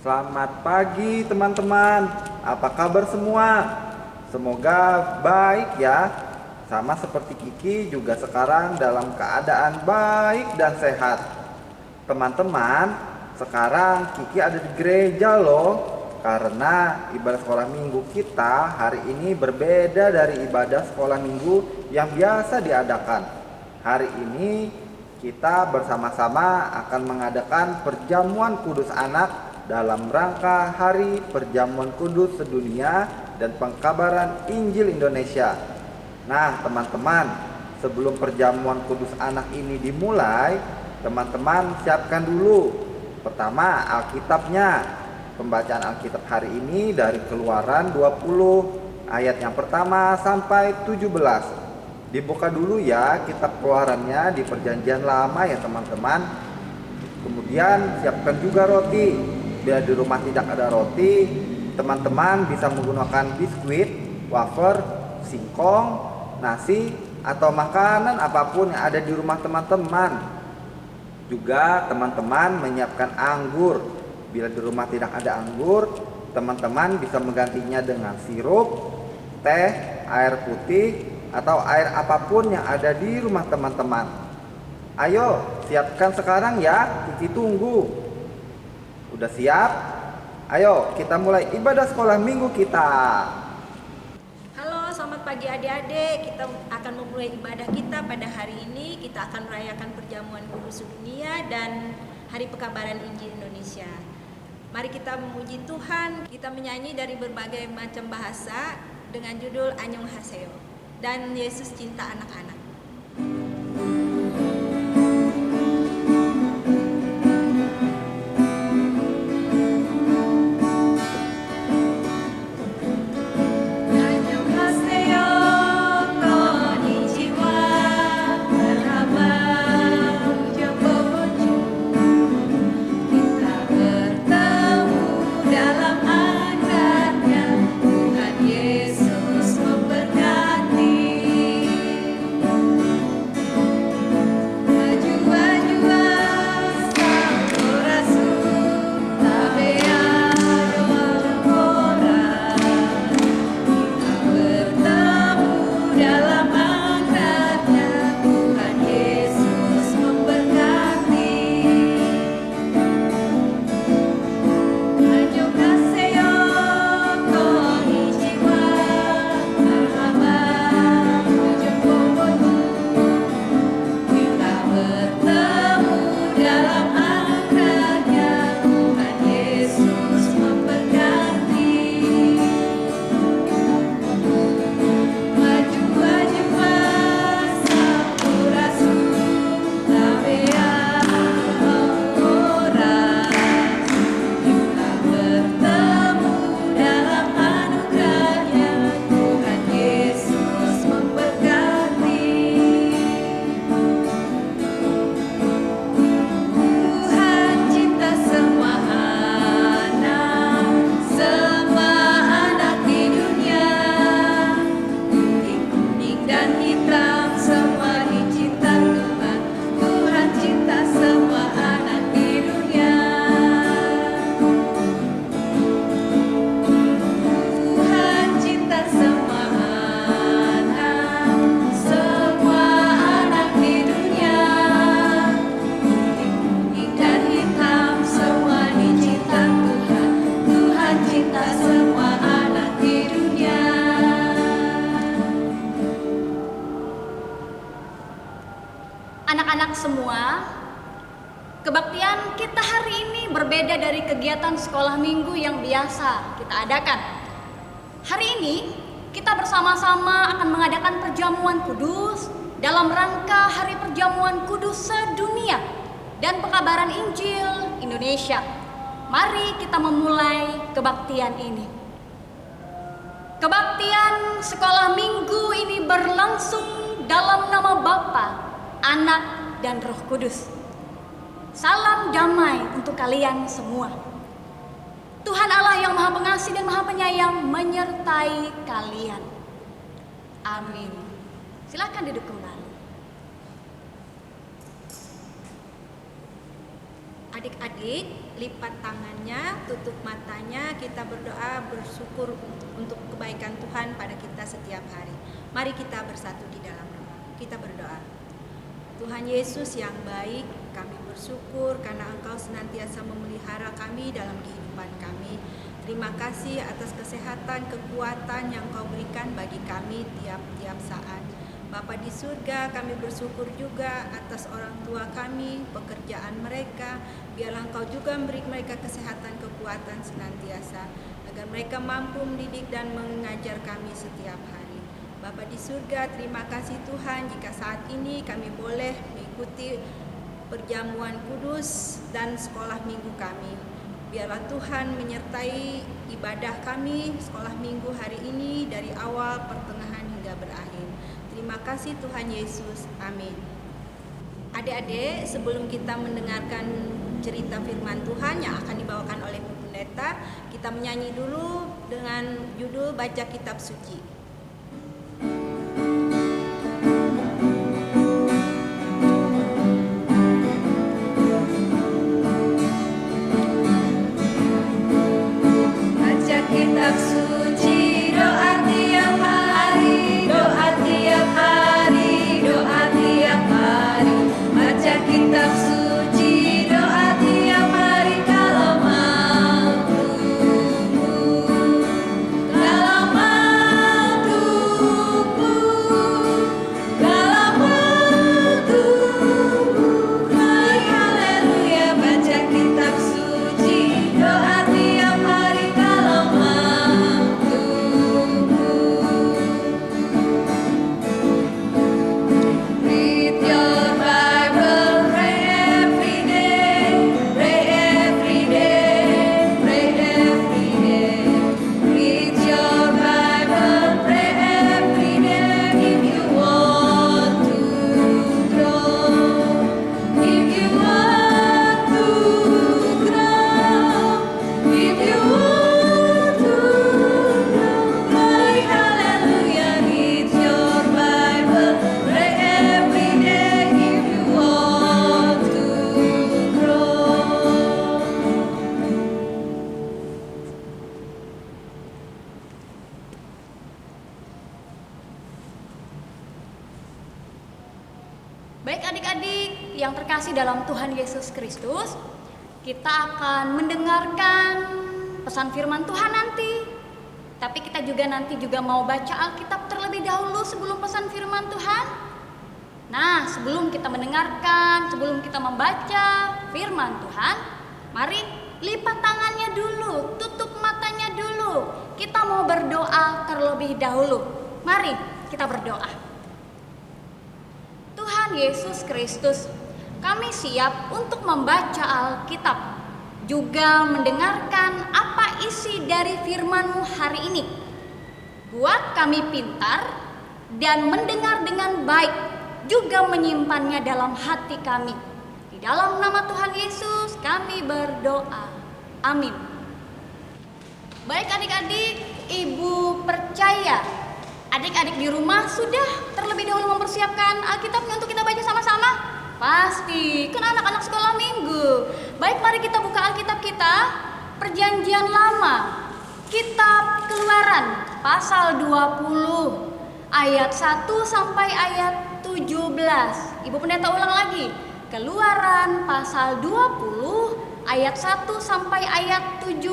Selamat pagi teman-teman. Apa kabar semua? Semoga baik ya. Sama seperti Kiki juga sekarang dalam keadaan baik dan sehat. Teman-teman, sekarang Kiki ada di gereja loh. Karena ibadah sekolah minggu kita hari ini berbeda dari ibadah sekolah minggu yang biasa diadakan. Hari ini kita bersama-sama akan mengadakan perjamuan kudus anak dalam rangka Hari Perjamuan Kudus Sedunia dan Pengkabaran Injil Indonesia. Nah, teman-teman, sebelum perjamuan kudus anak ini dimulai, teman-teman siapkan dulu. Pertama, Alkitabnya. Pembacaan Alkitab hari ini dari Keluaran 20 ayat yang pertama sampai 17. Dibuka dulu ya kitab Keluarannya di Perjanjian Lama ya teman-teman. Kemudian siapkan juga roti. Bila di rumah tidak ada roti, teman-teman bisa menggunakan biskuit, wafer, singkong, nasi, atau makanan apapun yang ada di rumah teman-teman. Juga teman-teman menyiapkan anggur. Bila di rumah tidak ada anggur, teman-teman bisa menggantinya dengan sirup, teh, air putih, atau air apapun yang ada di rumah teman-teman. Ayo, siapkan sekarang ya, Kiki tunggu. Udah siap? Ayo kita mulai ibadah sekolah minggu kita. Halo, selamat pagi adik-adik. Kita akan memulai ibadah kita pada hari ini. Kita akan merayakan perjamuan kudus dunia dan Hari Pekabaran Injil Indonesia. Mari kita memuji Tuhan. Kita menyanyi dari berbagai macam bahasa dengan judul Anyong Haseo dan Yesus Cinta Anak-anak. Anak-anak semua, kebaktian kita hari ini berbeda dari kegiatan sekolah minggu yang biasa kita adakan. Hari ini kita bersama-sama akan mengadakan perjamuan kudus dalam rangka Hari Perjamuan Kudus Sedunia dan Pekabaran Injil Indonesia. Mari kita memulai kebaktian ini. Kebaktian sekolah minggu ini berlangsung dalam nama Bapa, Anak, dan Roh Kudus. Salam damai untuk kalian semua. Tuhan Allah yang Maha Pengasih dan Maha Penyayang menyertai kalian. Amin. Silakan duduk kembali. Adik-adik, lipat tangannya, tutup matanya, kita berdoa bersyukur untuk kebaikan Tuhan pada kita setiap hari. Mari kita bersatu di dalam doa. Kita berdoa. Tuhan Yesus yang baik, kami bersyukur karena Engkau senantiasa memelihara kami dalam kehidupan kami. Terima kasih atas kesehatan, kekuatan yang Kau berikan bagi kami tiap-tiap saat. Bapa di surga, kami bersyukur juga atas orang tua kami, pekerjaan mereka. Biarlah Engkau juga memberi mereka kesehatan, kekuatan senantiasa, agar mereka mampu mendidik dan mengajar kami setiap hari. Bapa di surga, terima kasih Tuhan jika saat ini kami boleh mengikuti perjamuan kudus dan sekolah minggu kami. Biarlah Tuhan menyertai ibadah kami sekolah minggu hari ini dari awal, pertengahan hingga berakhir. Terima kasih Tuhan Yesus. Amin. Adik-adik, sebelum kita mendengarkan cerita firman Tuhan yang akan dibawakan oleh Bu Pendeta, kita menyanyi dulu dengan judul Baca Kitab Suci. Baca kitab suci, doa tiap hari, doa tiap hari, doa tiap hari. Baca kitab suci, doa tiap hari kalau mau tumbuh, kalau mau tumbuh, kalau mau tumbuh. Haleluya, baca kitab suci, doa tiap hari kalau mau tumbuh. Read your Bible, pray every day, pray every day, pray every day. Read your Bible, pray every day if you want to grow, if you want to grow, if you want to grow. Cry hallelujah, read your Bible, pray every day if you want to grow. Baik adik-adik yang terkasih dalam Tuhan Yesus Kristus, kita akan mendengarkan pesan firman Tuhan nanti. Tapi kita juga nanti mau baca Alkitab terlebih dahulu sebelum pesan firman Tuhan. Nah, sebelum kita mendengarkan, sebelum kita membaca firman Tuhan, mari lipat tangannya dulu, tutup matanya dulu. Kita mau berdoa terlebih dahulu. Mari kita berdoa. Tuhan Yesus Kristus, kami siap untuk membaca Alkitab, juga mendengarkan apa isi dari firman-Mu hari ini. Buat kami pintar dan mendengar dengan baik, juga menyimpannya dalam hati kami. Di dalam nama Tuhan Yesus kami berdoa. Amin. Baik adik-adik, Ibu percaya adik-adik di rumah sudah terlebih dahulu mempersiapkan Alkitabnya untuk kita baca sama-sama? Pasti, kan anak-anak sekolah minggu. Baik, mari kita buka Alkitab kita, Perjanjian Lama, Kitab Keluaran, pasal 20, ayat 1 sampai ayat 17. Ibu Pendeta ulang lagi, Keluaran pasal 20, ayat 1 sampai ayat 17.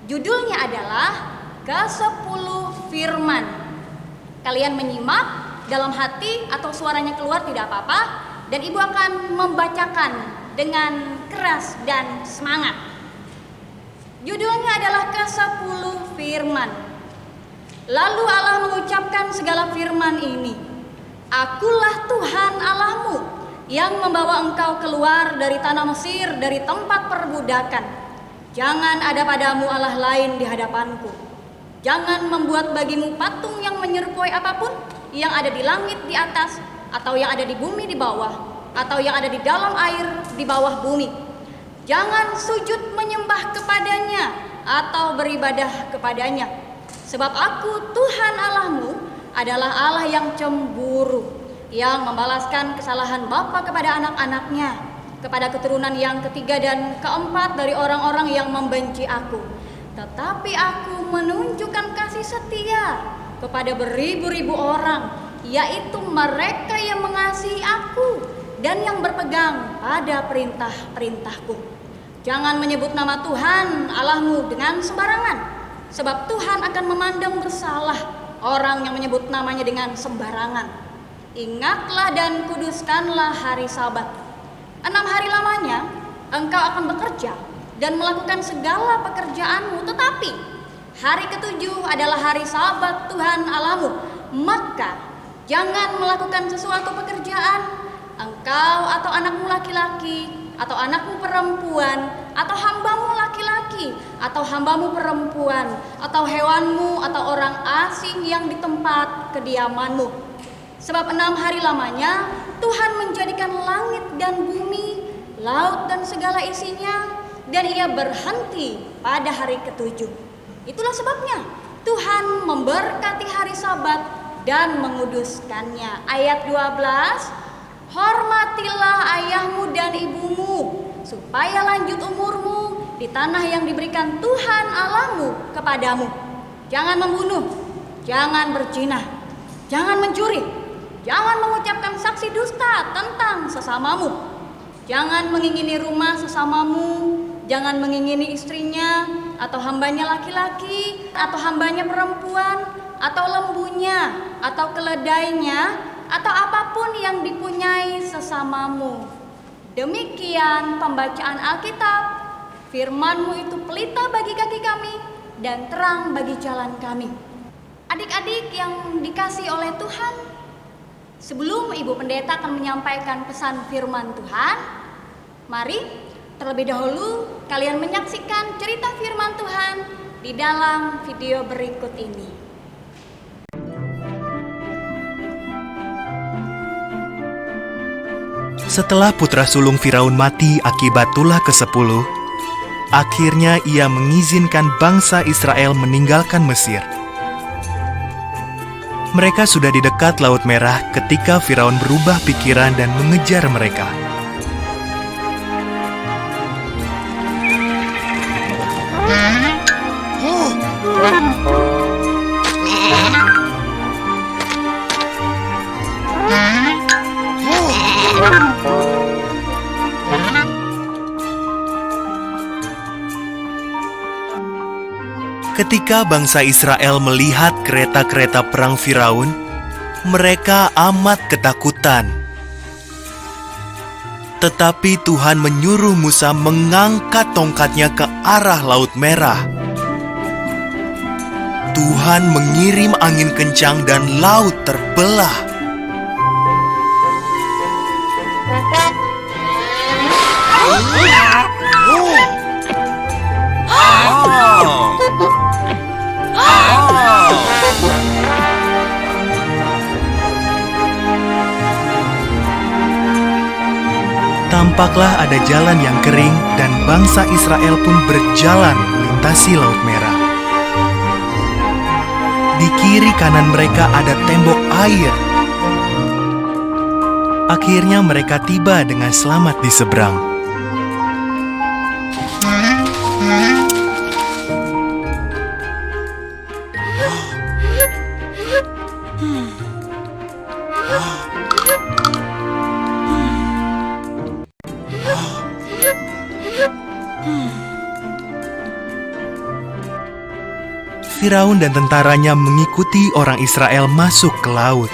Judulnya adalah ke-10 firman. Kalian menyimak dalam hati atau suaranya keluar tidak apa-apa, dan ibu akan membacakan dengan keras dan semangat. Judulnya adalah ke-10 firman. Lalu Allah mengucapkan segala firman ini, Akulah Tuhan Allahmu yang membawa engkau keluar dari tanah Mesir, dari tempat perbudakan. Jangan ada padamu Allah lain di hadapanku. Jangan membuat bagimu patung yang menyerupai apapun yang ada di langit di atas, atau yang ada di bumi di bawah, atau yang ada di dalam air di bawah bumi. Jangan sujud menyembah kepadanya atau beribadah kepadanya. Sebab aku Tuhan Allahmu adalah Allah yang cemburu, yang membalaskan kesalahan bapa kepada anak-anaknya kepada keturunan yang ketiga dan keempat dari orang-orang yang membenci aku. Tetapi aku menunjukkan kasih setia kepada beribu-ribu orang, yaitu mereka yang mengasihi aku dan yang berpegang pada perintah-perintahku. Jangan menyebut nama Tuhan Allahmu dengan sembarangan, sebab Tuhan akan memandang bersalah orang yang menyebut namanya dengan sembarangan. Ingatlah dan kuduskanlah hari Sabat. 6 hari lamanya engkau akan bekerja dan melakukan segala pekerjaanmu, tetapi hari ketujuh adalah hari Sabat Tuhan Allahmu. Maka jangan melakukan sesuatu pekerjaan, engkau atau anakmu laki-laki, atau anakmu perempuan, atau hambamu laki-laki, atau hambamu perempuan, atau hewanmu, atau orang asing yang di tempat kediamanmu. Sebab 6 hari lamanya Tuhan menjadikan langit dan bumi, laut dan segala isinya, dan ia berhenti pada hari ketujuh. Itulah sebabnya Tuhan memberkati hari Sabat dan menguduskannya. Ayat 12, hormatilah ayahmu dan ibumu, supaya lanjut umurmu di tanah yang diberikan Tuhan Allahmu kepadamu. Jangan membunuh, jangan berzina, jangan mencuri, jangan mengucapkan saksi dusta tentang sesamamu, jangan mengingini rumah sesamamu, jangan mengingini istrinya, atau hambanya laki-laki, atau hambanya perempuan, atau lembunya, atau keledainya, atau apapun yang dipunyai sesamamu. Demikian pembacaan Alkitab. Firman-Mu itu pelita bagi kaki kami dan terang bagi jalan kami. Adik-adik yang dikasihi oleh Tuhan, sebelum Ibu Pendeta akan menyampaikan pesan firman Tuhan, mari terlebih dahulu kalian menyaksikan cerita firman Tuhan di dalam video berikut ini. Setelah putra sulung Firaun mati akibat tulah ke-10, akhirnya ia mengizinkan bangsa Israel meninggalkan Mesir. Mereka sudah di dekat Laut Merah ketika Firaun berubah pikiran dan mengejar mereka. Ketika bangsa Israel melihat kereta-kereta perang Firaun, mereka amat ketakutan. Tetapi Tuhan menyuruh Musa mengangkat tongkatnya ke arah Laut Merah. Tuhan mengirim angin kencang dan laut terbelah. Tampaklah ada jalan yang kering dan bangsa Israel pun berjalan melintasi Laut Merah. Di kiri kanan mereka ada tembok air. Akhirnya mereka tiba dengan selamat di seberang. Firaun dan tentaranya mengikuti orang Israel masuk ke laut.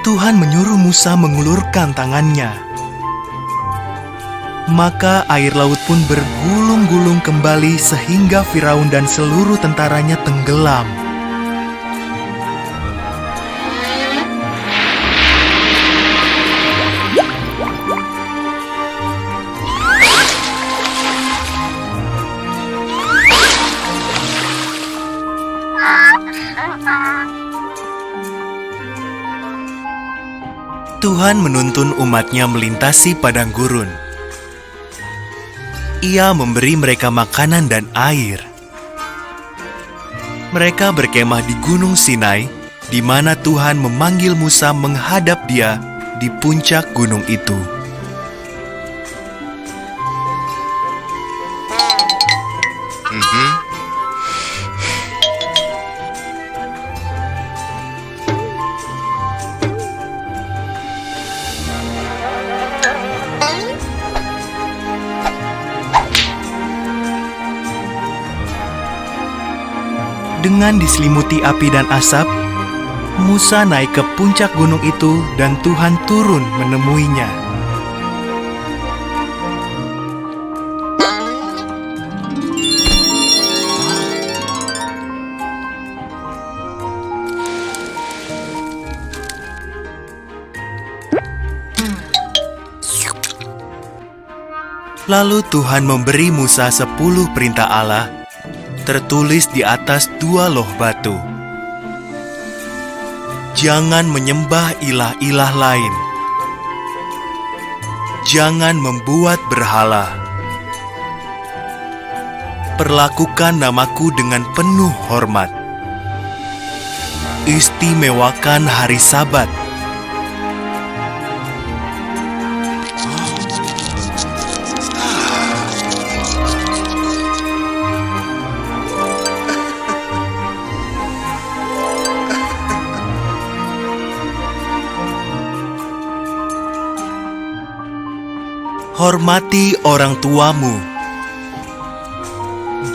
Tuhan menyuruh Musa mengulurkan tangannya. Maka air laut pun bergulung-gulung kembali sehingga Firaun dan seluruh tentaranya tenggelam. Tuhan menuntun umatnya melintasi padang gurun. Ia memberi mereka makanan dan air. Mereka berkemah di Gunung Sinai, di mana Tuhan memanggil Musa menghadap Dia di puncak gunung itu. Dengan diselimuti api dan asap, Musa naik ke puncak gunung itu dan Tuhan turun menemuinya. Lalu Tuhan memberi Musa 10 perintah Allah, tertulis di atas 2 loh batu. Jangan menyembah ilah-ilah lain. Jangan membuat berhala. Perlakukan namaku dengan penuh hormat. Istimewakan hari Sabat. Hormati orang tuamu.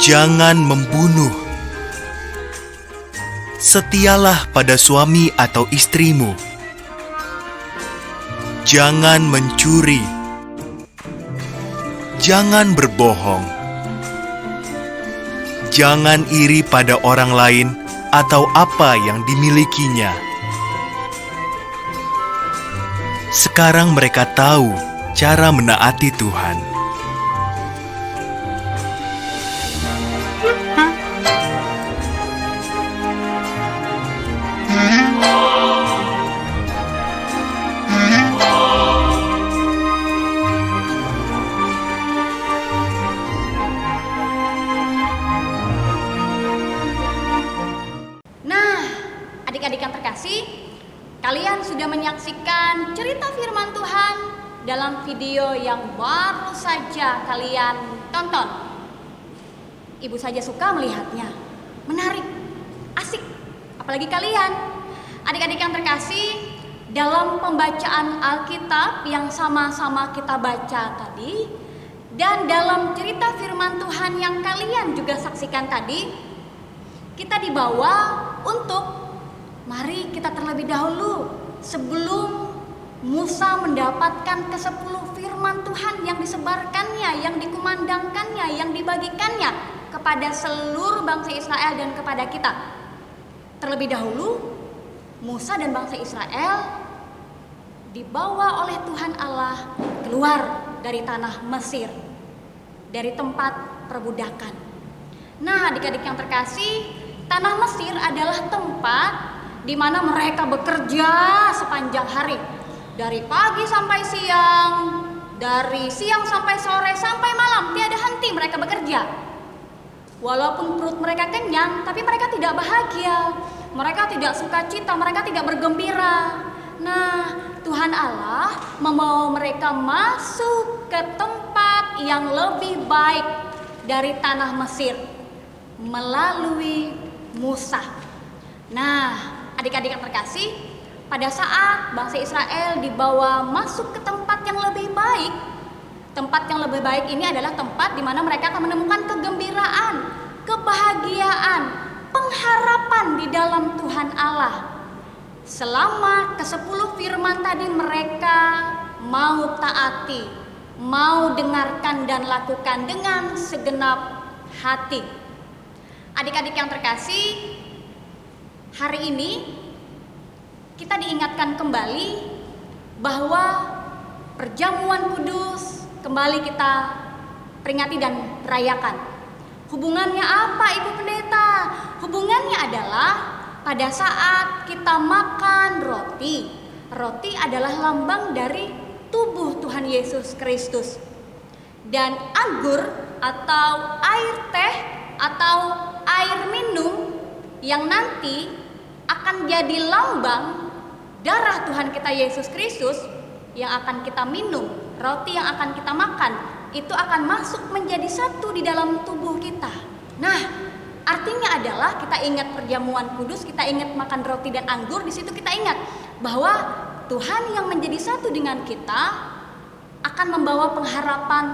Jangan membunuh. Setialah pada suami atau istrimu. Jangan mencuri. Jangan berbohong. Jangan iri pada orang lain atau apa yang dimilikinya. Sekarang mereka tahu cara menaati Tuhan. Nah, adik-adik yang terkasih, kalian sudah menyaksikan cerita firman Tuhan dalam video yang baru saja kalian tonton. Ibu saja suka melihatnya. Menarik, asik. Apalagi kalian, adik-adik yang terkasih, dalam pembacaan Alkitab yang sama-sama kita baca tadi, dan dalam cerita firman Tuhan yang kalian juga saksikan tadi, kita dibawa untuk mari kita terlebih dahulu sebelum Musa mendapatkan ke-10 firman Tuhan yang disebarkannya, yang dikumandangkannya, yang dibagikannya kepada seluruh bangsa Israel dan kepada kita. Terlebih dahulu, Musa dan bangsa Israel dibawa oleh Tuhan Allah keluar dari tanah Mesir, dari tempat perbudakan. Nah, adik-adik yang terkasih, tanah Mesir adalah tempat di mana mereka bekerja sepanjang hari. Dari pagi sampai siang, dari siang sampai sore, sampai malam, tiada henti mereka bekerja. Walaupun perut mereka kenyang, tapi mereka tidak bahagia. Mereka tidak sukacita, mereka tidak bergembira. Nah, Tuhan Allah membawa mereka masuk ke tempat yang lebih baik dari tanah Mesir melalui Musa. Nah, adik-adik yang terkasih, pada saat bangsa Israel dibawa masuk ke tempat yang lebih baik, tempat yang lebih baik ini adalah tempat di mana mereka akan menemukan kegembiraan, kebahagiaan, pengharapan di dalam Tuhan Allah. Selama ke-10 firman tadi mereka mau taati, mau dengarkan dan lakukan dengan segenap hati. Adik-adik yang terkasih, hari ini kita diingatkan kembali bahwa perjamuan kudus kembali kita peringati dan rayakan. Hubungannya apa, Ibu Pendeta? Hubungannya adalah pada saat kita makan roti. Roti adalah lambang dari tubuh Tuhan Yesus Kristus. Dan anggur atau air teh atau air minum yang nanti akan jadi lambang darah Tuhan kita Yesus Kristus yang akan kita minum, roti yang akan kita makan, itu akan masuk menjadi satu di dalam tubuh kita. Nah, artinya adalah kita ingat perjamuan kudus, kita ingat makan roti dan anggur, di situ kita ingat bahwa Tuhan yang menjadi satu dengan kita akan membawa pengharapan,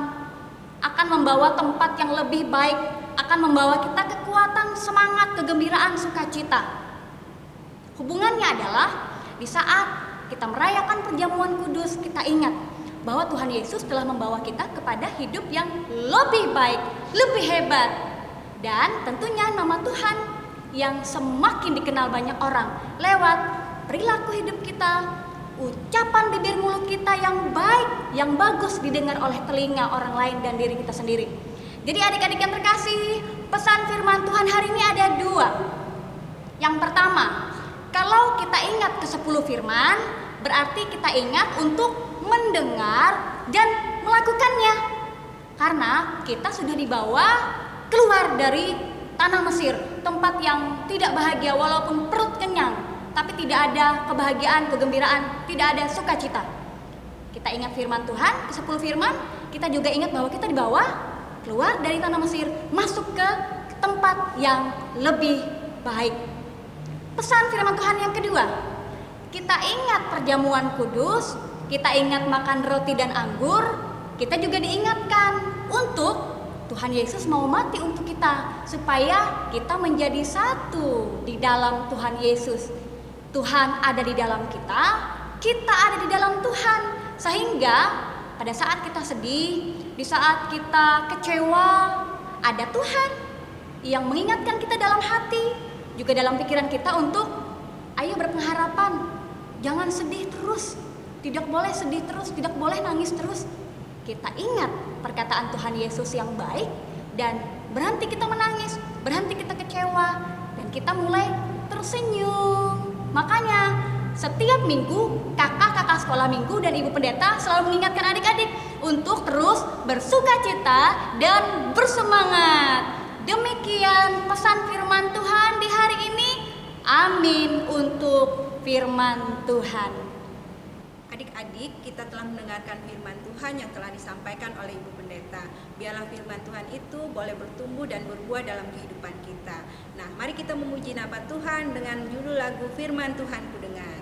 akan membawa tempat yang lebih baik, akan membawa kita kekuatan, semangat, kegembiraan, sukacita. Hubungannya adalah di saat kita merayakan perjamuan kudus, kita ingat bahwa Tuhan Yesus telah membawa kita kepada hidup yang lebih baik, lebih hebat. Dan tentunya nama Tuhan yang semakin dikenal banyak orang lewat perilaku hidup kita, ucapan bibir mulut kita yang baik, yang bagus didengar oleh telinga orang lain dan diri kita sendiri. Jadi adik-adik yang terkasih, pesan firman Tuhan hari ini ada 2. Yang pertama, kalau kita ingat ke 10 firman, berarti kita ingat untuk mendengar dan melakukannya. Karena kita sudah dibawa keluar dari tanah Mesir, tempat yang tidak bahagia walaupun perut kenyang, tapi tidak ada kebahagiaan, kegembiraan, tidak ada sukacita. Kita ingat firman Tuhan, ke 10 firman, kita juga ingat bahwa kita dibawa keluar dari tanah Mesir, masuk ke tempat yang lebih baik. Pesan firman Tuhan yang kedua, kita ingat perjamuan kudus, kita ingat makan roti dan anggur, kita juga diingatkan untuk Tuhan Yesus mau mati untuk kita, supaya kita menjadi satu di dalam Tuhan Yesus. Tuhan ada di dalam kita ada di dalam Tuhan. Sehingga pada saat kita sedih, di saat kita kecewa, ada Tuhan yang mengingatkan kita dalam hati, juga dalam pikiran kita untuk ayo berpengharapan, jangan sedih terus, tidak boleh sedih terus, tidak boleh nangis terus. Kita ingat perkataan Tuhan Yesus yang baik dan berhenti kita menangis, berhenti kita kecewa, dan kita mulai tersenyum. Makanya setiap minggu kakak-kakak sekolah minggu dan ibu pendeta selalu mengingatkan adik-adik untuk terus bersukacita dan bersemangat. Demikian pesan firman Tuhan di hari ini. Amin untuk firman Tuhan. Adik-adik, kita telah mendengarkan firman Tuhan yang telah disampaikan oleh Ibu Pendeta. Biarlah firman Tuhan itu boleh bertumbuh dan berbuah dalam kehidupan kita. Nah, mari kita memuji nama Tuhan dengan judul lagu Firman Tuhan Ku Dengar.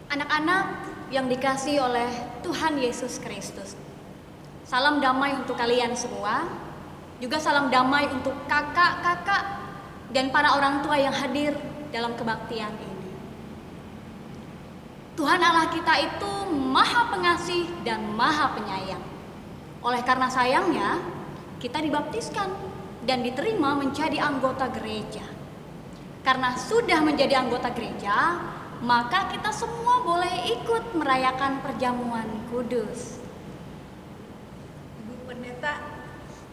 Anak-anak yang dikasihi oleh Tuhan Yesus Kristus, salam damai untuk kalian semua. Juga salam damai untuk kakak-kakak dan para orang tua yang hadir dalam kebaktian ini. Tuhan Allah kita itu Maha Pengasih dan Maha Penyayang. Oleh karena sayangnya, kita dibaptiskan dan diterima menjadi anggota gereja. Karena sudah menjadi anggota gereja, maka kita semua boleh ikut merayakan perjamuan kudus. Ibu Pendeta,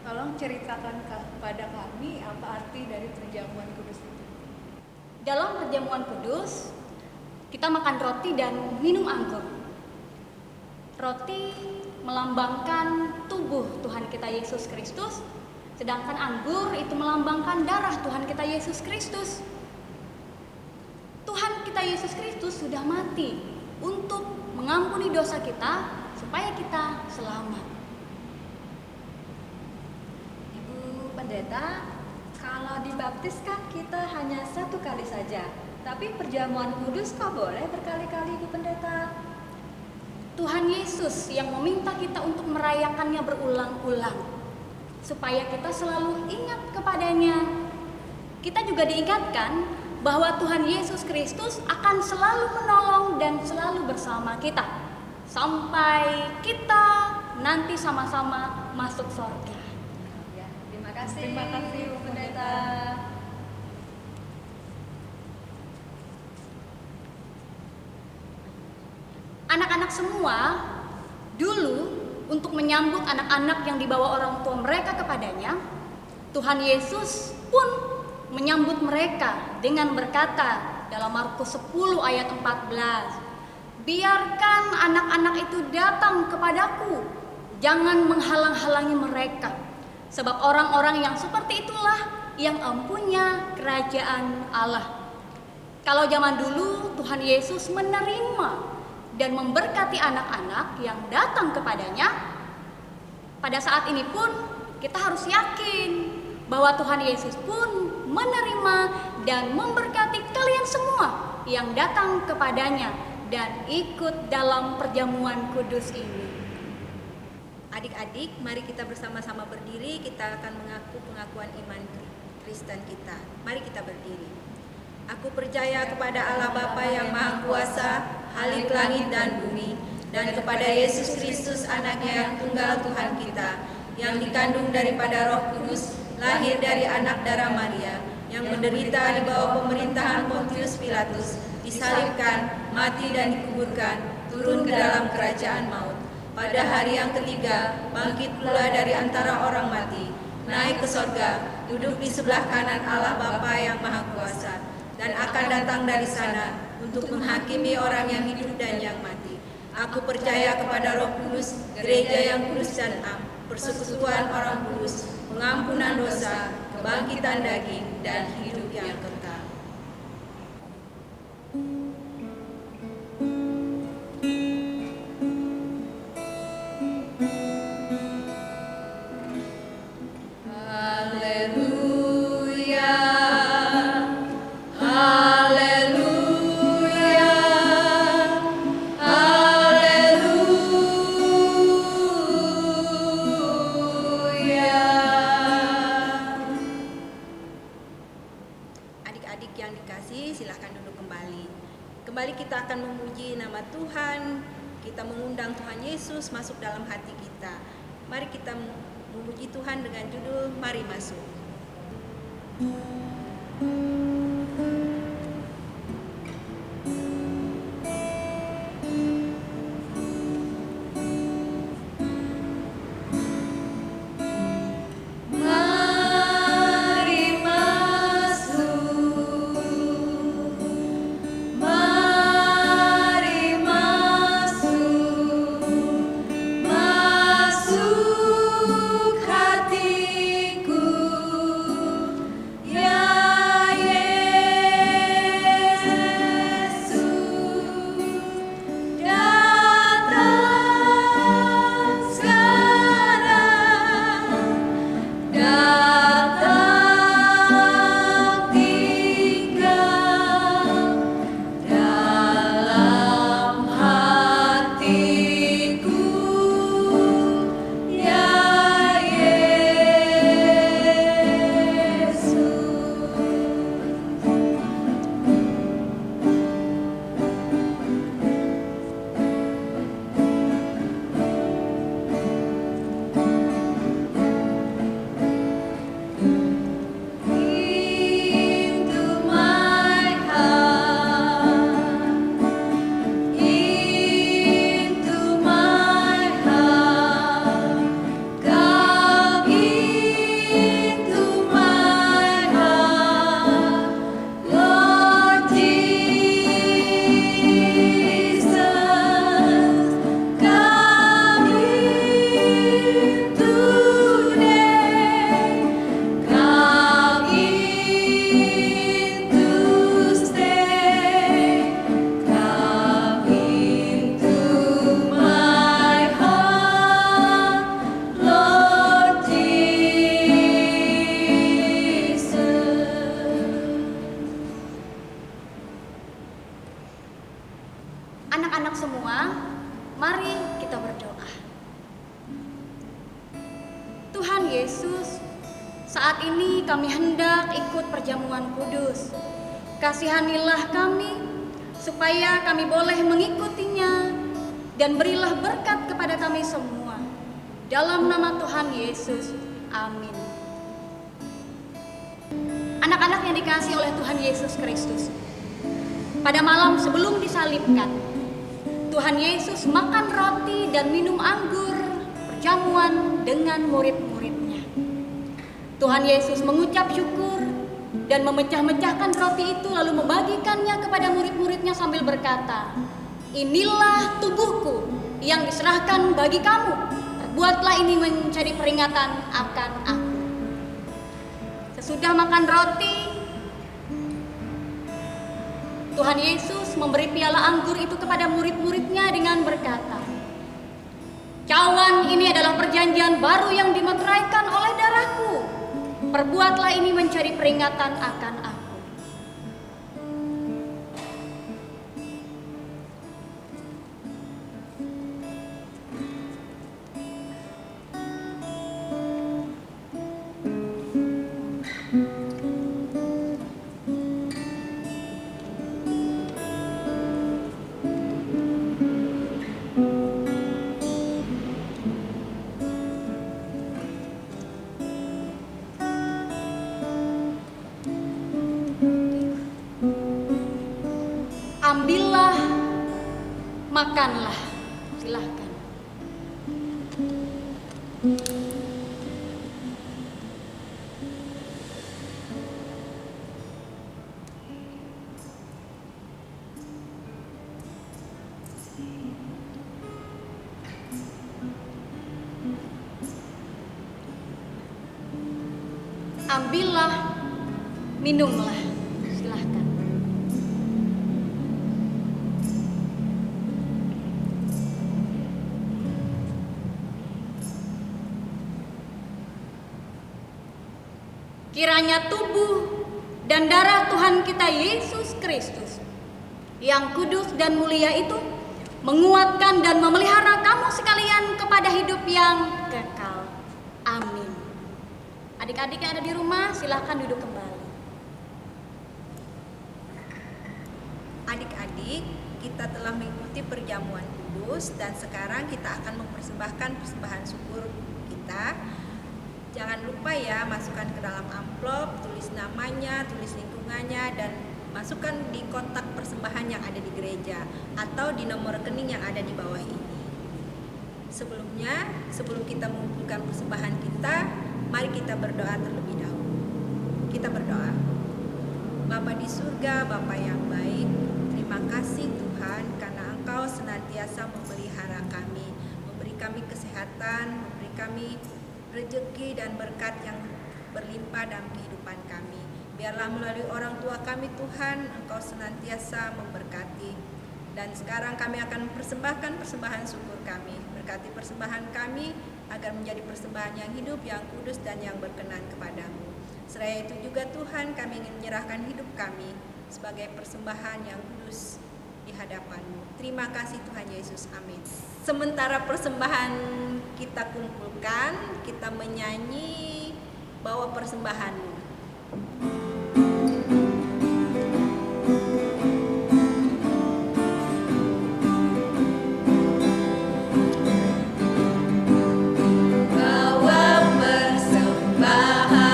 tolong ceritakan kepada kami apa arti dari perjamuan kudus itu. Dalam perjamuan kudus, kita makan roti dan minum anggur. Roti melambangkan tubuh Tuhan kita Yesus Kristus, sedangkan anggur itu melambangkan darah Tuhan kita Yesus Kristus. Tuhan kita Yesus Kristus sudah mati untuk mengampuni dosa kita supaya kita selamat. Ibu Pendeta, kalau Dibaptis kan kita hanya 1 kali saja, tapi perjamuan kudus kok boleh berkali-kali, Bu Pendeta? Tuhan Yesus yang meminta kita untuk merayakannya berulang-ulang, supaya kita selalu ingat kepadanya. Kita juga diingatkan bahwa Tuhan Yesus Kristus akan selalu menolong dan selalu bersama kita, sampai kita nanti sama-sama masuk surga. Ya, terima kasih Bu Pendeta. Anak-anak semua, dulu untuk menyambut anak-anak yang dibawa orang tua mereka kepadanya, Tuhan Yesus pun menyambut mereka dengan berkata dalam Markus 10 ayat 14, "Biarkan anak-anak itu datang kepadaku, jangan menghalang-halangi mereka, sebab orang-orang yang seperti itulah yang empunya kerajaan Allah." Kalau zaman dulu Tuhan Yesus menerima dan memberkati anak-anak yang datang kepadanya, pada saat ini pun kita harus yakin bahwa Tuhan Yesus pun menerima dan memberkati kalian semua yang datang kepadanya dan ikut dalam perjamuan kudus ini. Adik-adik, mari kita bersama-sama berdiri, kita akan mengaku pengakuan iman Kristen kita. Mari kita berdiri. Aku percaya kepada Allah Bapa yang Maha Kuasa, Halik langit dan bumi, dan kepada Yesus Kristus anaknya yang tunggal Tuhan kita, yang dikandung daripada Roh Kudus, lahir dari anak darah Maria, yang menderita di bawah pemerintahan Pontius Pilatus, disalibkan, mati dan dikuburkan, turun ke dalam kerajaan maut. Pada hari yang ketiga, bangkit pula dari antara orang mati, naik ke sorga, duduk di sebelah kanan Allah Bapa yang Maha Kuasa, dan akan datang dari sana untuk menghakimi orang yang hidup dan yang mati. Aku percaya kepada Roh Kudus, gereja yang kudus dan am, persekutuan orang kudus, pengampunan dosa, kebangkitan daging, dan hidup yang kekal. Adik-adik yang dikasihi, silahkan duduk kembali. Kembali kita akan memuji nama Tuhan. Kita mengundang Tuhan Yesus masuk dalam hati kita. Mari kita memuji Tuhan dengan judul Mari Masuk. Masuk hatiku, ya Yesus. anak-anak semua, mari kita berdoa. Tuhan Yesus, saat ini kami hendak ikut perjamuan kudus. Kasihanilah kami supaya kami boleh mengikutinya, dan berilah berkat kepada kami semua. Dalam nama Tuhan Yesus, amin. Anak-anak yang dikasihi oleh Tuhan Yesus Kristus, pada malam sebelum disalibkan, Tuhan Yesus makan roti dan minum anggur perjamuan dengan murid-muridnya. Tuhan Yesus mengucap syukur dan memecah-mecahkan roti itu, lalu membagikannya kepada murid-muridnya sambil berkata, "Inilah tubuhku yang diserahkan bagi kamu. Perbuatlah ini menjadi peringatan akan aku." Sesudah makan roti, Tuhan Yesus memberi piala anggur itu kepada murid-muridnya dengan berkata, "Cawan ini adalah perjanjian baru yang dimeteraikan oleh darahku. Perbuatlah ini menjadi peringatan akan aku." Ambillah, makanlah, silahkan. Ambillah, minumlah, silahkan. Kiranya tubuh dan darah Tuhan kita Yesus Kristus yang kudus dan mulia itu menguatkan dan memelihara kamu sekalian kepada hidup yang kekal. Amin. Adik-adik yang ada di rumah, silahkan duduk kembali. Adik-adik, kita telah mengikuti perjamuan kudus dan sekarang kita akan mempersembahkan persembahan syukur kita. Jangan lupa ya, masukkan ke dalam amplop, tulis namanya, tulis lingkungannya, dan masukkan di kotak persembahan yang ada di gereja atau di nomor rekening yang ada di bawah ini. Sebelumnya, sebelum kita mengumpulkan persembahan kita, mari kita berdoa terlebih dahulu. Kita berdoa. Bapa di surga, Bapa yang baik, terima kasih Tuhan karena Engkau senantiasa memelihara kami, memberi kami kesehatan, memberi kami rezeki dan berkat yang berlimpah dalam kehidupan kami. Biarlah melalui orang tua kami Tuhan, Engkau senantiasa memberkati. Dan sekarang kami akan mempersembahkan persembahan syukur kami. Berkati persembahan kami agar menjadi persembahan yang hidup, yang kudus dan yang berkenan kepadamu. Seraya itu juga Tuhan, kami ingin menyerahkan hidup kami sebagai persembahan yang kudus di hadapan-Mu. Terima kasih Tuhan Yesus, amin. Sementara persembahan kita kumpulkan, kita menyanyi bawa persembahan-Mu. Bawa persembahan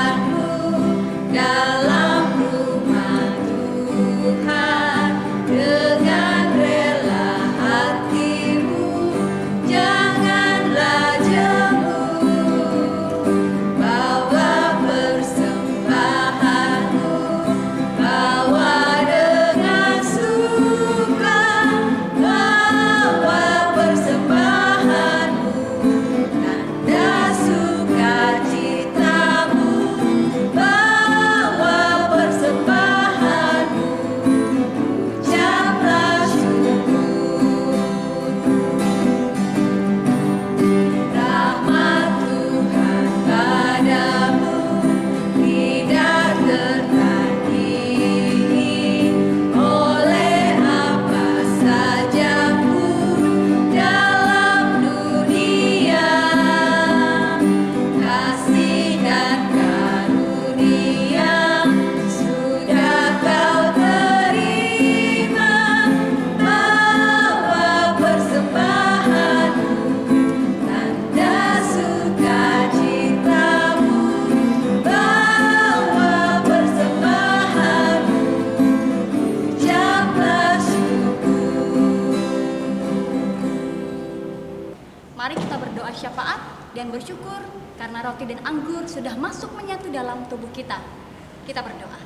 Mari kita berdoa syafaat dan bersyukur karena roti dan anggur sudah masuk menyatu dalam tubuh kita. Kita berdoa.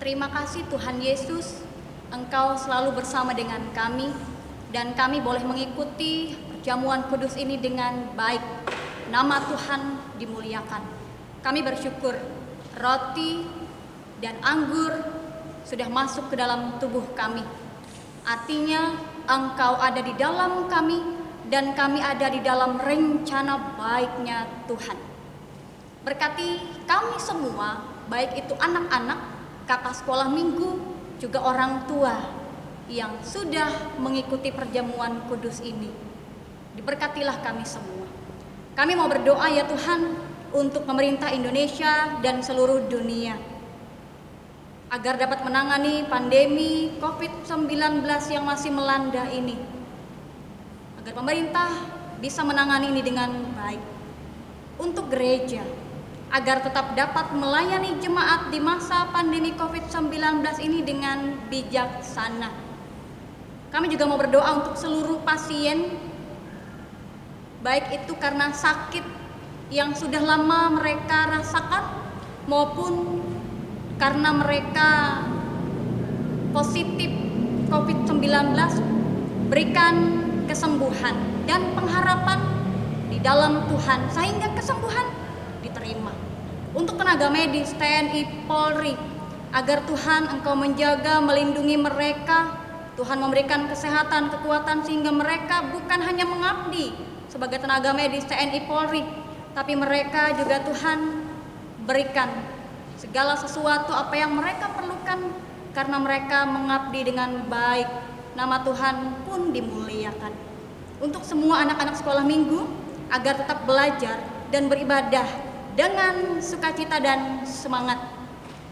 Terima kasih Tuhan Yesus, Engkau selalu bersama dengan kami dan kami boleh mengikuti perjamuan kudus ini dengan baik. Nama Tuhan dimuliakan. Kami bersyukur roti dan anggur sudah masuk ke dalam tubuh kami. Artinya Engkau ada di dalam kami dan kami ada di dalam rencana baiknya Tuhan. Berkati kami semua, baik itu anak-anak, kakak sekolah minggu, juga orang tua yang sudah mengikuti perjamuan kudus ini. Diberkatilah kami semua. Kami mau berdoa ya Tuhan untuk pemerintah Indonesia dan seluruh dunia agar dapat menangani pandemi COVID-19 yang masih melanda ini. Agar pemerintah bisa menangani ini dengan baik. Untuk gereja, agar tetap dapat melayani jemaat di masa pandemi COVID-19 ini dengan bijaksana. Kami juga mau berdoa untuk seluruh pasien, baik itu karena sakit yang sudah lama mereka rasakan maupun karena mereka positif COVID-19, berikan kesembuhan dan pengharapan di dalam Tuhan sehingga kesembuhan diterima. Untuk tenaga medis, TNI, Polri, agar Tuhan Engkau menjaga, melindungi mereka, Tuhan memberikan kesehatan, kekuatan sehingga mereka bukan hanya mengabdi sebagai tenaga medis TNI, Polri, tapi mereka juga Tuhan berikan segala sesuatu apa yang mereka perlukan karena mereka mengabdi dengan baik. Nama Tuhan pun dimuliakan. Untuk semua anak-anak sekolah minggu agar tetap belajar dan beribadah dengan sukacita dan semangat.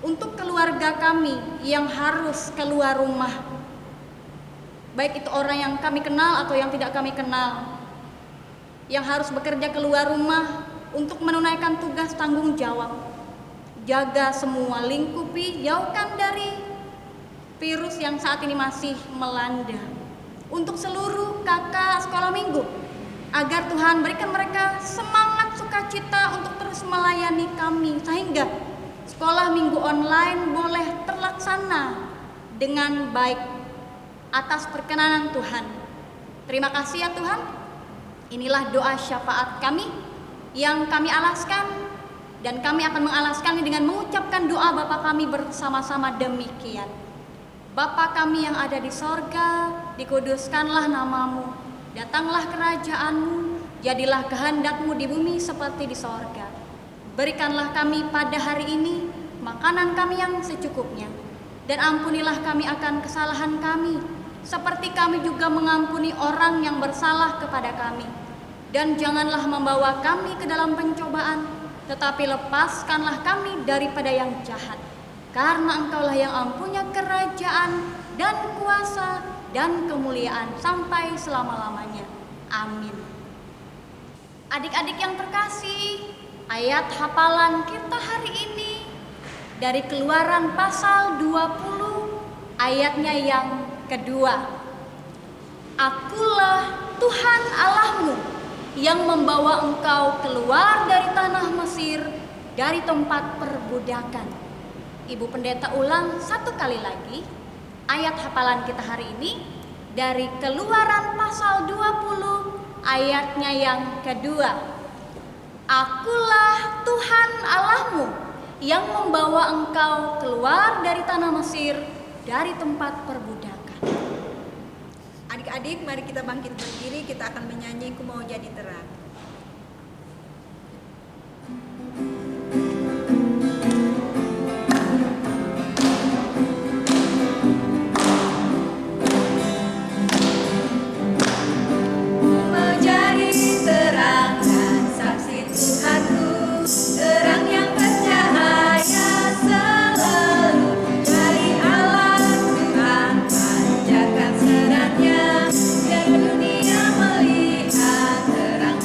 Untuk keluarga kami yang harus keluar rumah, baik itu orang yang kami kenal atau yang tidak kami kenal, yang harus bekerja keluar rumah untuk menunaikan tugas tanggung jawab. Jaga semua, lingkupi, jauhkan dari virus yang saat ini masih melanda. Untuk seluruh kakak sekolah minggu, agar Tuhan berikan mereka semangat sukacita untuk terus melayani kami, sehingga sekolah minggu online boleh terlaksana dengan baik atas perkenanan Tuhan. Terima kasih ya Tuhan. Inilah doa syafaat kami yang kami alaskan, dan kami akan mengalaskannya dengan mengucapkan doa Bapa kami bersama-sama demikian. Bapa kami yang ada di sorga, dikuduskanlah namamu, datanglah kerajaanmu, jadilah kehendakmu di bumi seperti di sorga. Berikanlah kami pada hari ini makanan kami yang secukupnya, dan ampunilah kami akan kesalahan kami, seperti kami juga mengampuni orang yang bersalah kepada kami. Dan janganlah membawa kami ke dalam pencobaan, tetapi lepaskanlah kami daripada yang jahat. Karena Engkaulah yang mempunyai kerajaan dan kuasa dan kemuliaan sampai selama-lamanya. Amin. Adik-adik yang terkasih, ayat hafalan kita hari ini dari Keluaran pasal 20 ayatnya yang kedua. Akulah Tuhan Allahmu yang membawa engkau keluar dari tanah Mesir, dari tempat perbudakan. Ibu Pendeta ulang satu kali lagi ayat hafalan kita hari ini dari Keluaran pasal 20 ayatnya yang kedua. Akulah Tuhan Allahmu yang membawa engkau keluar dari tanah Mesir, dari tempat perbudakan. Adik-adik, mari kita bangkit berdiri, kita akan menyanyi Ku Mau Jadi Terang. Dunia melihat terang.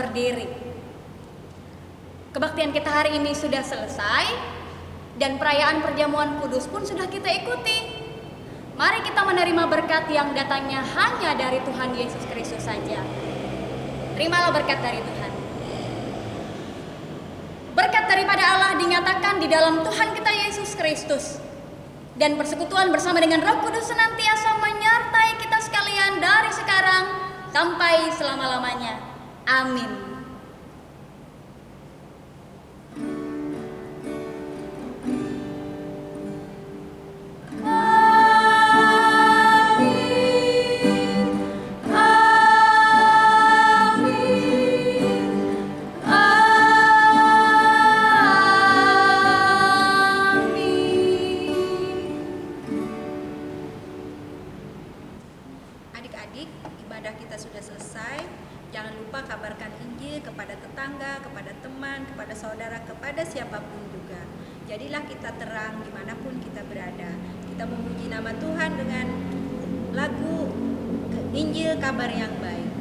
berdiri. Kebaktian kita hari ini sudah selesai dan perayaan perjamuan kudus pun sudah kita ikuti. Mari kita menerima berkat yang datangnya hanya dari Tuhan Yesus Kristus saja. Terimalah berkat dari Tuhan. Berkat daripada Allah dinyatakan di dalam Tuhan kita Yesus Kristus. Dan persekutuan bersama dengan Roh Kudus senantiasa menyertai kita sekalian dari sekarang sampai selama-lamanya. Amin. Adik-adik, ibadah kita sudah selesai. Jangan lupa kabarkan Injil kepada tetangga, kepada teman, kepada saudara, kepada siapapun juga. Jadilah kita terang dimanapun kita berada. Kita memuji nama Tuhan dengan lagu Injil Kabar yang Baik.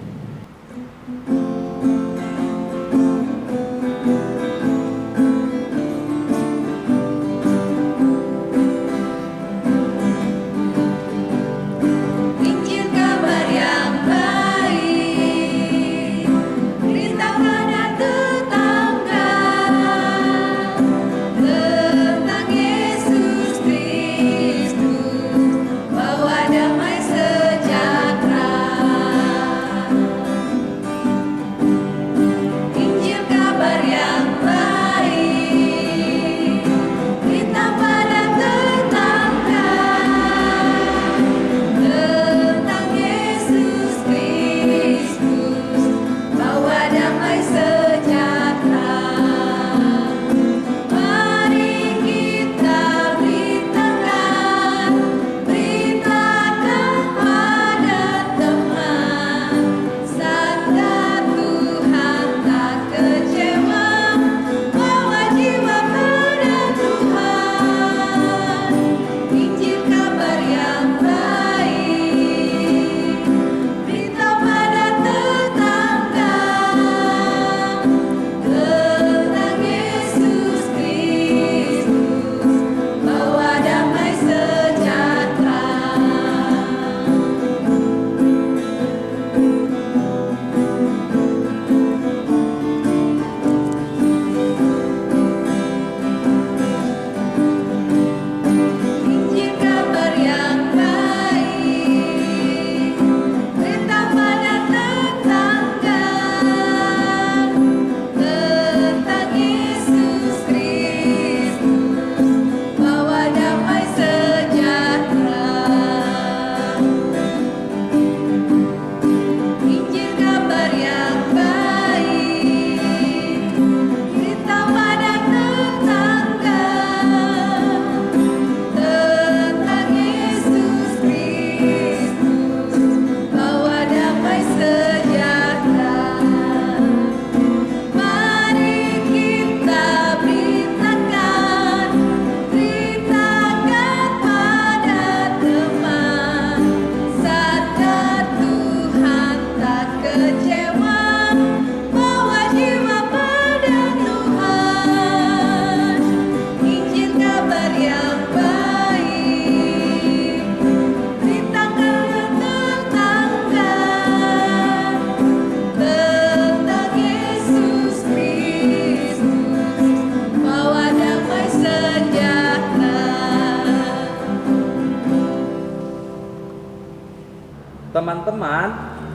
Teman-teman,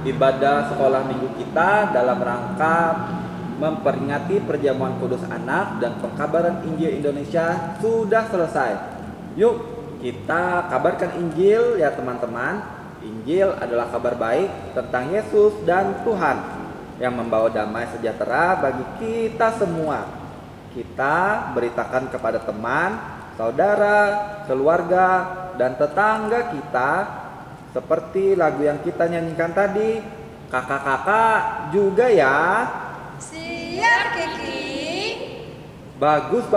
ibadah sekolah minggu kita dalam rangka memperingati perjamuan kudus anak dan pengkabaran Injil Indonesia sudah selesai. Yuk, kita kabarkan Injil ya teman-teman. Injil adalah kabar baik tentang Yesus dan Tuhan yang membawa damai sejahtera bagi kita semua. Kita beritakan kepada teman, saudara, keluarga, dan tetangga kita seperti lagu yang kita nyanyikan tadi. Kakak-kakak juga ya. Siap, Kiki. Bagus.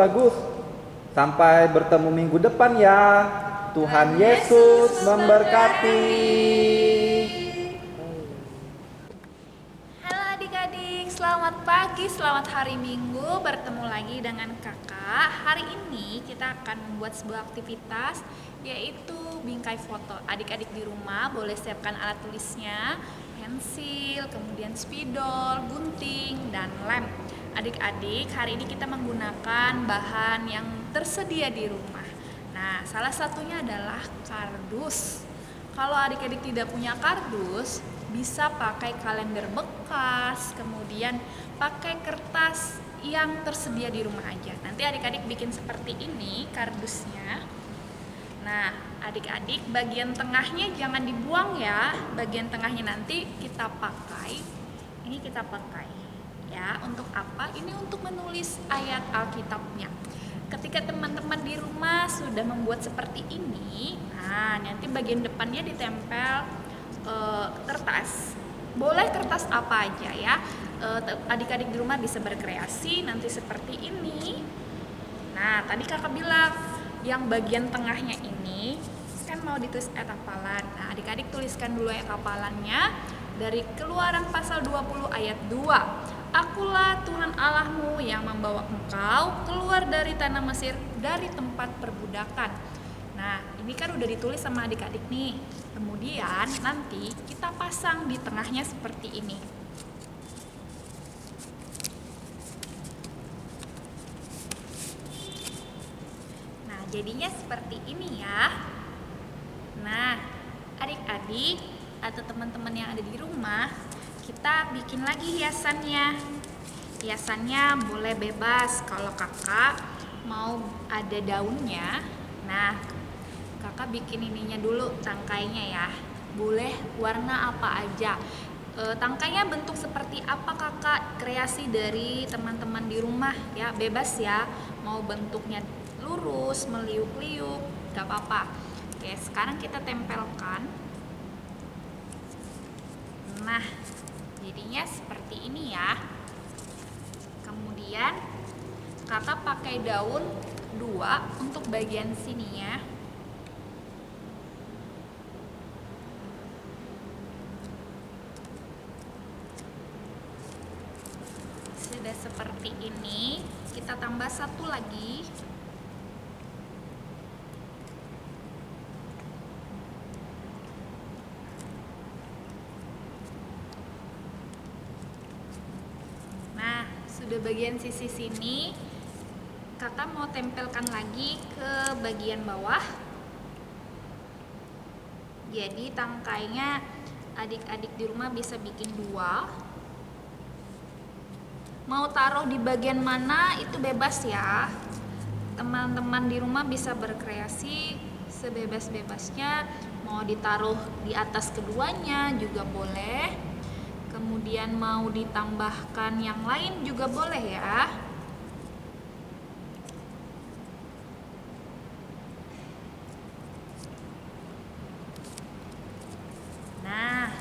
Sampai bertemu minggu depan ya. Tuhan Yesus memberkati. Halo adik-adik, selamat Selamat pagi, selamat hari Minggu. Bertemu lagi dengan kakak. Hari ini kita akan membuat sebuah aktivitas, yaitu bingkai foto. Adik-adik di rumah boleh siapkan alat tulisnya, pensil, kemudian spidol, gunting, dan lem. Adik-adik, hari ini kita menggunakan bahan yang tersedia di rumah. Nah, salah satunya adalah kardus. Kalau adik-adik tidak punya kardus, bisa pakai kalender bekas, kemudian pakai kertas yang tersedia di rumah aja. Nanti adik-adik bikin seperti ini kardusnya. Nah, adik-adik bagian tengahnya jangan dibuang ya. Bagian tengahnya nanti kita pakai. Ini kita pakai ya. Untuk apa? Ini untuk menulis ayat Alkitabnya. Ketika teman-teman di rumah sudah membuat seperti ini, nah nanti bagian depannya ditempel kertas. Boleh kertas apa aja ya. Adik-adik di rumah bisa berkreasi nanti seperti ini. Nah, tadi kakak bilang yang bagian tengahnya ini kan mau ditulis ayat hafalan. Nah, adik-adik tuliskan dulu ayat hafalannya dari Keluaran pasal 20 ayat 2. Akulah Tuhan Allahmu yang membawa engkau keluar dari tanah Mesir, dari tempat perbudakan. Nah, ini kan udah ditulis sama adik-adik nih. Kemudian nanti kita pasang di tengahnya seperti ini. Nah, jadinya seperti ini ya. Nah, adik-adik atau teman-teman yang ada di rumah, kita bikin lagi hiasannya. Hiasannya boleh bebas. Kalau kakak mau ada daunnya, nah kakak bikin ininya dulu, tangkainya ya. Boleh warna apa aja. Tangkainya bentuk seperti apa kakak, kreasi dari teman-teman di rumah ya, bebas ya. Mau bentuknya lurus, meliuk-liuk, gak apa-apa. Oke, sekarang kita tempelkan. Nah, jadinya seperti ini ya. Kemudian kakak pakai daun 2 untuk bagian sininya. Sudah seperti ini, kita tambah satu lagi. Nah, sudah bagian sisi sini, kakak mau tempelkan lagi ke bagian bawah. Jadi tangkainya adik-adik di rumah bisa bikin 2. Mau taruh di bagian mana itu bebas ya. Teman-teman di rumah bisa berkreasi sebebas-bebasnya. Mau ditaruh di atas keduanya juga boleh. Kemudian mau ditambahkan yang lain juga boleh ya. Nah,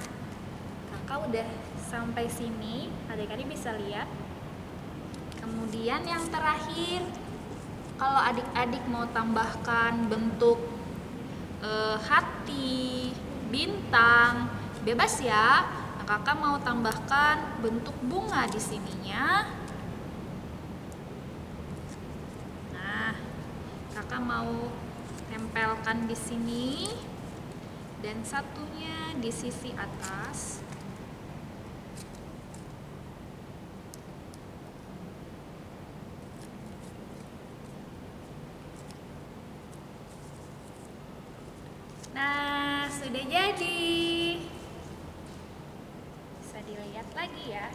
kakak udah sampai sini, adik-adik bisa lihat. Kemudian yang terakhir, kalau adik-adik mau tambahkan bentuk hati, bintang, bebas ya. Nah, kakak mau tambahkan bentuk bunga di sininya. Nah, kakak mau tempelkan di sini dan satunya di sisi atas. Nah, sudah jadi. Bisa dilihat lagi ya.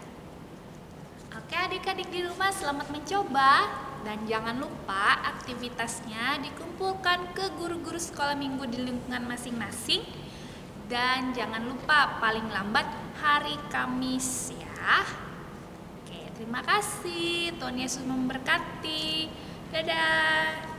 Oke, adik-adik di rumah selamat mencoba. Dan jangan lupa aktivitasnya dikumpulkan ke guru-guru sekolah minggu di lingkungan masing-masing. Dan jangan lupa paling lambat hari Kamis ya. Oke, terima kasih. Tuhan Yesus memberkati. Dadah.